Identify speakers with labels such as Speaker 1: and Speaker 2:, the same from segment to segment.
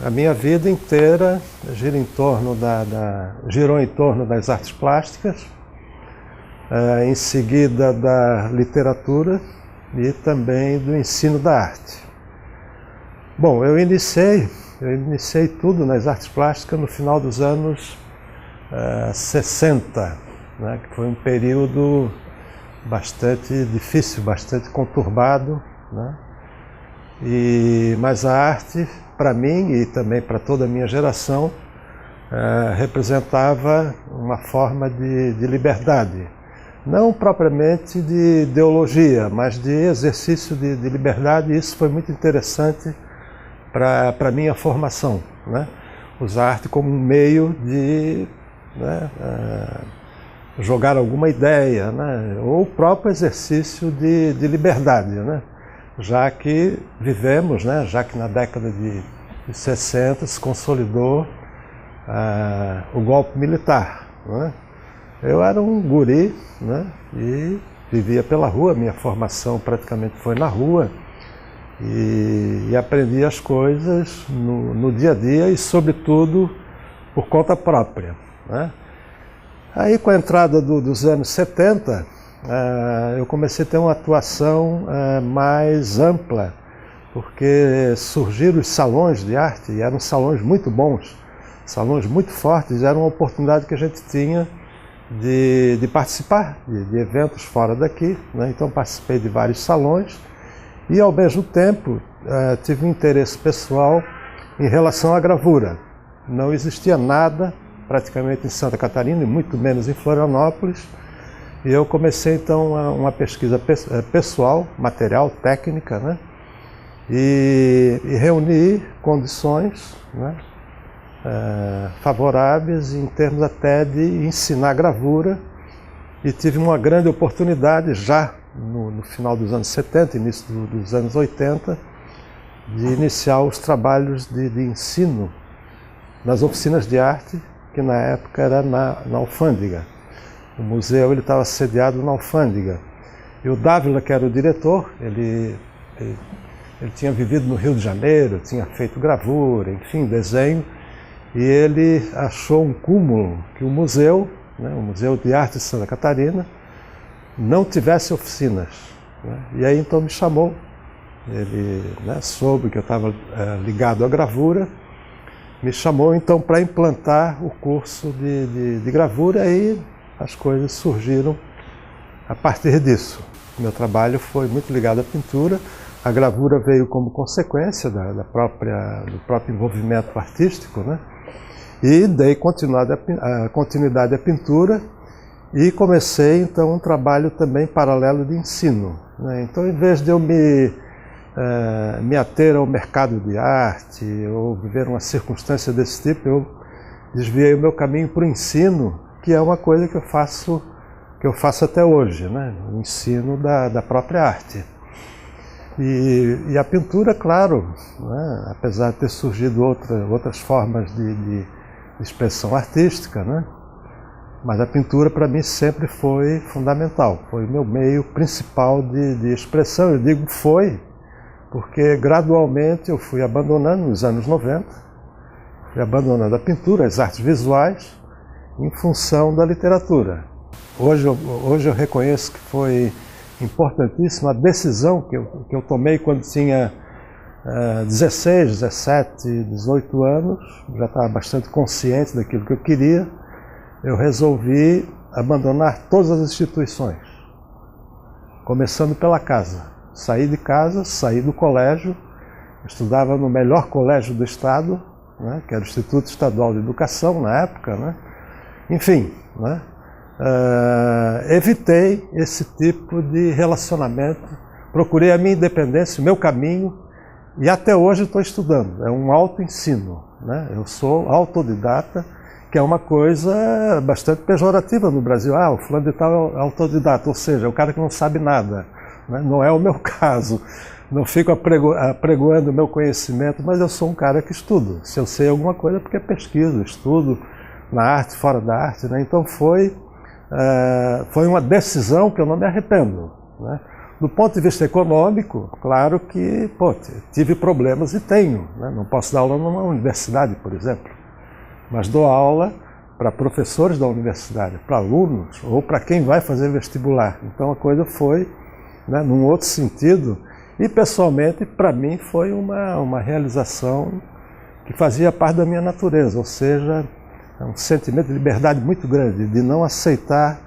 Speaker 1: A minha vida inteira girou em torno das artes plásticas, em seguida da literatura e também do ensino da arte. Bom, eu iniciei tudo nas artes plásticas no final dos anos 60, né, que foi um período bastante difícil, bastante conturbado, né? Mas a arte, para mim e também para toda a minha geração, representava uma forma de liberdade. Não propriamente de ideologia, mas de exercício de liberdade, e isso foi muito interessante para a minha formação, né? Usar a arte como um meio de, né, jogar alguma ideia, né? Ou o próprio exercício de liberdade, né? Já que vivemos, né, já que na década de 60 se consolidou o golpe militar, né? Eu era um guri, né, e vivia pela rua, minha formação praticamente foi na rua, e aprendi as coisas no dia a dia e, sobretudo, por conta própria, né? Aí, com a entrada dos anos 70, eu comecei a ter uma atuação mais ampla, porque surgiram os salões de arte, e eram salões muito bons, salões muito fortes, era uma oportunidade que a gente tinha de participar de eventos fora daqui, né? Então participei de vários salões e, ao mesmo tempo, tive um interesse pessoal em relação à gravura. Não existia nada praticamente em Santa Catarina, e muito menos em Florianópolis, e eu comecei então uma pesquisa pessoal, material, técnica, né? E reuni condições, né, favoráveis em termos até de ensinar gravura, e tive uma grande oportunidade já no final dos anos 70, início dos anos 80, de iniciar os trabalhos de ensino nas oficinas de arte, que na época era na Alfândega. O museu estava sediado na Alfândega. E o Dávila, que era o diretor, ele tinha vivido no Rio de Janeiro, tinha feito gravura, enfim, desenho, e ele achou um cúmulo que o museu, né, o Museu de Arte de Santa Catarina, não tivesse oficinas, né? E aí então me chamou, ele, né, soube que eu estava ligado à gravura, me chamou então para implantar o curso de gravura, e as coisas surgiram a partir disso. Meu trabalho foi muito ligado à pintura, a gravura veio como consequência do próprio envolvimento artístico, né? E dei continuidade à pintura e comecei então um trabalho também paralelo de ensino, né? Então, em vez de eu me ater ao mercado de arte ou viver uma circunstância desse tipo, eu desviei o meu caminho para o ensino, que é uma coisa que eu faço até hoje, né? O ensino da própria arte. E a pintura, claro, né, apesar de ter surgido outras formas de expressão artística, né, mas a pintura para mim sempre foi fundamental, foi o meu meio principal de expressão. Eu digo foi, porque gradualmente eu fui abandonando, nos anos 90, fui abandonando a pintura, as artes visuais, em função da literatura. Hoje eu reconheço que foi importantíssima a decisão que eu tomei quando tinha 16, 17, 18 anos, já estava bastante consciente daquilo que eu queria. Eu resolvi abandonar todas as instituições, começando pela casa. Saí de casa, saí do colégio, estudava no melhor colégio do estado, né, que era o Instituto Estadual de Educação na época, né? Enfim, né? Evitei esse tipo de relacionamento, procurei a minha independência, o meu caminho, e até hoje estou estudando. É um autoensino, né? Eu sou autodidata, que é uma coisa bastante pejorativa no Brasil. Ah, o fulano de tal é autodidata, ou seja, é o cara que não sabe nada, né? Não é o meu caso. Não fico apregoando o meu conhecimento, mas eu sou um cara que estudo. Se eu sei alguma coisa é porque pesquiso, estudo na arte, fora da arte, né? Então foi uma decisão que eu não me arrependo, né? Do ponto de vista econômico, claro que tive problemas e tenho, né? Não posso dar aula numa universidade, por exemplo, mas dou aula para professores da universidade, para alunos ou para quem vai fazer vestibular. Então a coisa foi, né, num outro sentido, e pessoalmente para mim foi uma realização que fazia parte da minha natureza, ou seja, um sentimento de liberdade muito grande, de não aceitar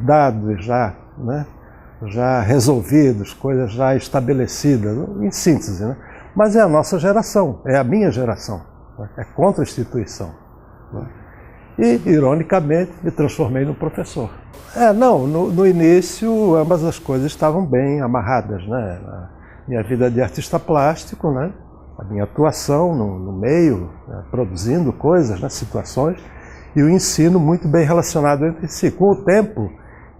Speaker 1: dados já, né, já resolvidos, coisas já estabelecidas, em síntese, né? Mas é a nossa geração, é a minha geração, né? É contra a instituição, né? E, ironicamente, me transformei no professor. No início, ambas as coisas estavam bem amarradas, né? A minha vida de artista plástico, né? A minha atuação no meio, né? Produzindo coisas, né? Situações, e o ensino muito bem relacionado entre si. Com o tempo,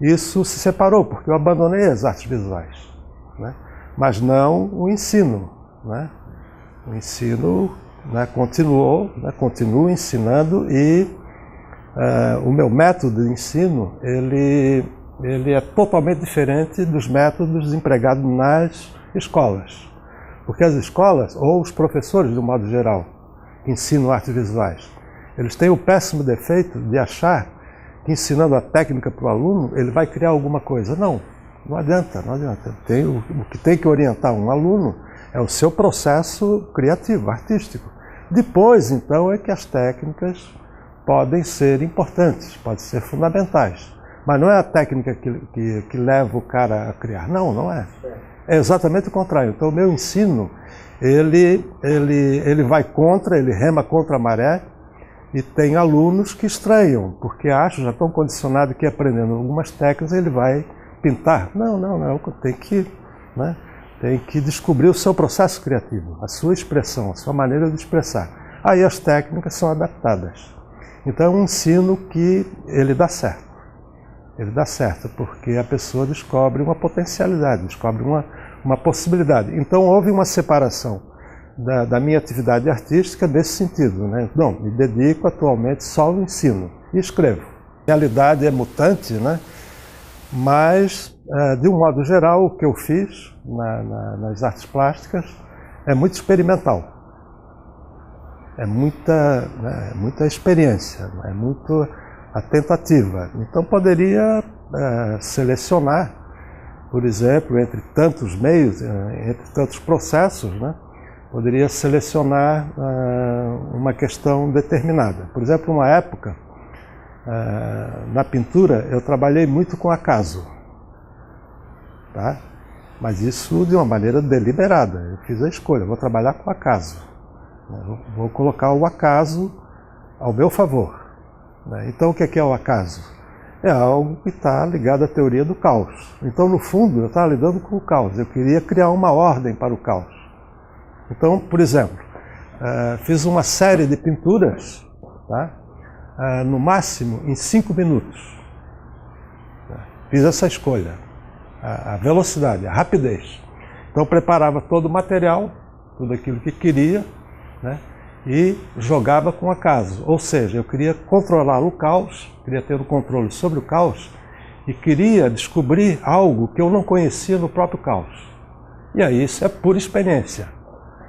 Speaker 1: isso se separou, porque eu abandonei as artes visuais, né? Mas não o ensino, né? O ensino, né, continuou, né? Continuo ensinando e o meu método de ensino, ele é totalmente diferente dos métodos empregados nas escolas. Porque as escolas, ou os professores de um modo geral, que ensinam artes visuais, eles têm o péssimo defeito de achar que ensinando a técnica para o aluno, ele vai criar alguma coisa. Não adianta, não adianta. O que tem que orientar um aluno é o seu processo criativo, artístico. Depois, então, é que as técnicas podem ser importantes, podem ser fundamentais. Mas não é a técnica que leva o cara a criar. Não é. É exatamente o contrário. Então o meu ensino, ele vai contra, ele rema contra a maré, e tem alunos que estranham, porque acham, já estão condicionados que aprendendo algumas técnicas ele vai pintar. Não, tem que descobrir o seu processo criativo, a sua expressão, a sua maneira de expressar. Aí as técnicas são adaptadas. Então é um ensino que ele dá certo. Ele dá certo porque a pessoa descobre uma potencialidade, descobre uma possibilidade. Então houve uma separação da minha atividade artística nesse sentido, né? Não, me dedico atualmente só ao ensino e escrevo. A realidade é mutante, né? Mas, de um modo geral, o que eu fiz nas artes plásticas é muito experimental. É muita experiência, é muito a tentativa. Então poderia selecionar, por exemplo, entre tantos meios, entre tantos processos, né? Poderia selecionar uma questão determinada. Por exemplo, uma época, na pintura, eu trabalhei muito com acaso, tá? Mas isso de uma maneira deliberada. Eu fiz a escolha, vou trabalhar com acaso. Vou colocar o acaso ao meu favor. Então o que é o acaso? É algo que está ligado à teoria do caos. Então no fundo eu estava lidando com o caos, eu queria criar uma ordem para o caos. Então, por exemplo, fiz uma série de pinturas, tá? No máximo em 5 minutos. Fiz essa escolha, a velocidade, a rapidez. Então preparava todo o material, tudo aquilo que queria, né? E jogava com acaso, ou seja, eu queria controlar o caos, queria ter o controle sobre o caos e queria descobrir algo que eu não conhecia no próprio caos. E aí isso é pura experiência.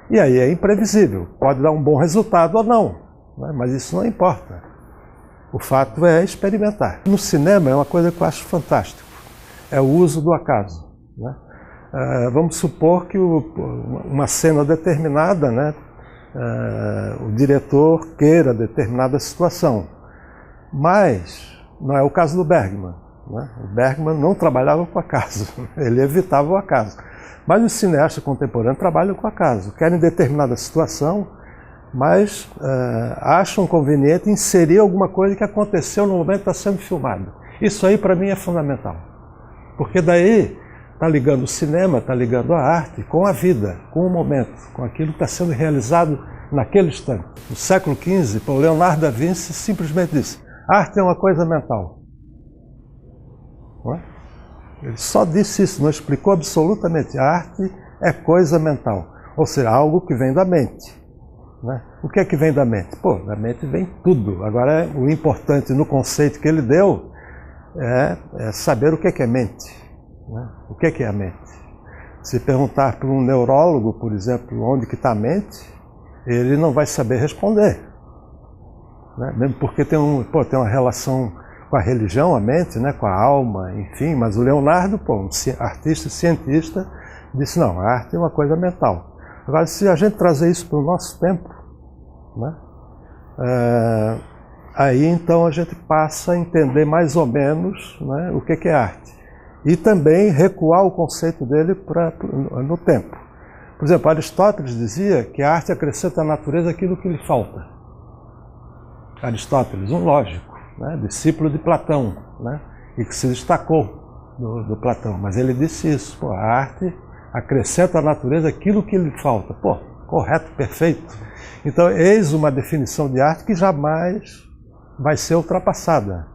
Speaker 1: E aí é imprevisível, pode dar um bom resultado ou não, né? Mas isso não importa. O fato é experimentar. No cinema é uma coisa que eu acho fantástico, é o uso do acaso, né? Vamos supor que uma cena determinada, né? O diretor queira determinada situação, mas não é o caso do Bergman, né? O Bergman não trabalhava com acaso, ele evitava o acaso. Mas os cineastas contemporâneos trabalham com acaso, querem determinada situação, mas acham conveniente inserir alguma coisa que aconteceu no momento que está sendo filmado. Isso aí para mim é fundamental, porque daí está ligando o cinema, está ligando a arte com a vida, com o momento, com aquilo que está sendo realizado naquele instante. No século XV, Leonardo da Vinci simplesmente disse: arte é uma coisa mental. Não é? Ele só disse isso, não explicou absolutamente. A arte é coisa mental, ou seja, algo que vem da mente, né? O que é que vem da mente? Da mente vem tudo. Agora, o importante no conceito que ele deu é saber o que é mente. né? O que é a mente? Se perguntar para um neurólogo, por exemplo, onde que está a mente, ele não vai saber responder, né? Mesmo porque tem uma relação com a religião, a mente, né? Com a alma, enfim. Mas o Leonardo, um artista e cientista, disse, não, a arte é uma coisa mental. Agora, se a gente trazer isso para o nosso tempo, né? Aí então a gente passa a entender mais ou menos, né, o que é arte. E também recuar o conceito dele no tempo. Por exemplo, Aristóteles dizia que a arte acrescenta à natureza aquilo que lhe falta. Aristóteles, um lógico, né, discípulo de Platão, né, e que se destacou do Platão. Mas ele disse isso, a arte acrescenta à natureza aquilo que lhe falta. Correto, perfeito. Então, eis uma definição de arte que jamais vai ser ultrapassada,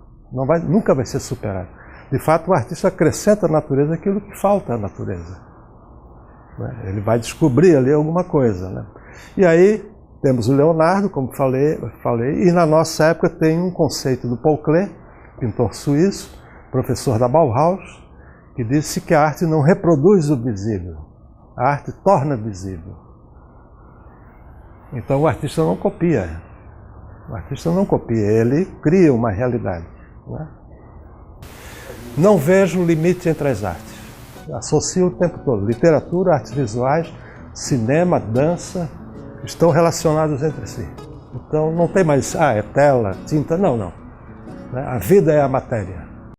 Speaker 1: nunca vai ser superada. De fato, o artista acrescenta à natureza aquilo que falta à natureza, né? Ele vai descobrir ali alguma coisa, né? E aí temos o Leonardo, como falei, e na nossa época tem um conceito do Paul Klee, pintor suíço, professor da Bauhaus, que disse que a arte não reproduz o visível, a arte torna visível. Então o artista não copia. O artista não copia, ele cria uma realidade, né? Não vejo limite entre as artes. Associo o tempo todo. Literatura, artes visuais, cinema, dança, estão relacionados entre si. Então não tem mais, é tela, tinta, não. A vida é a matéria.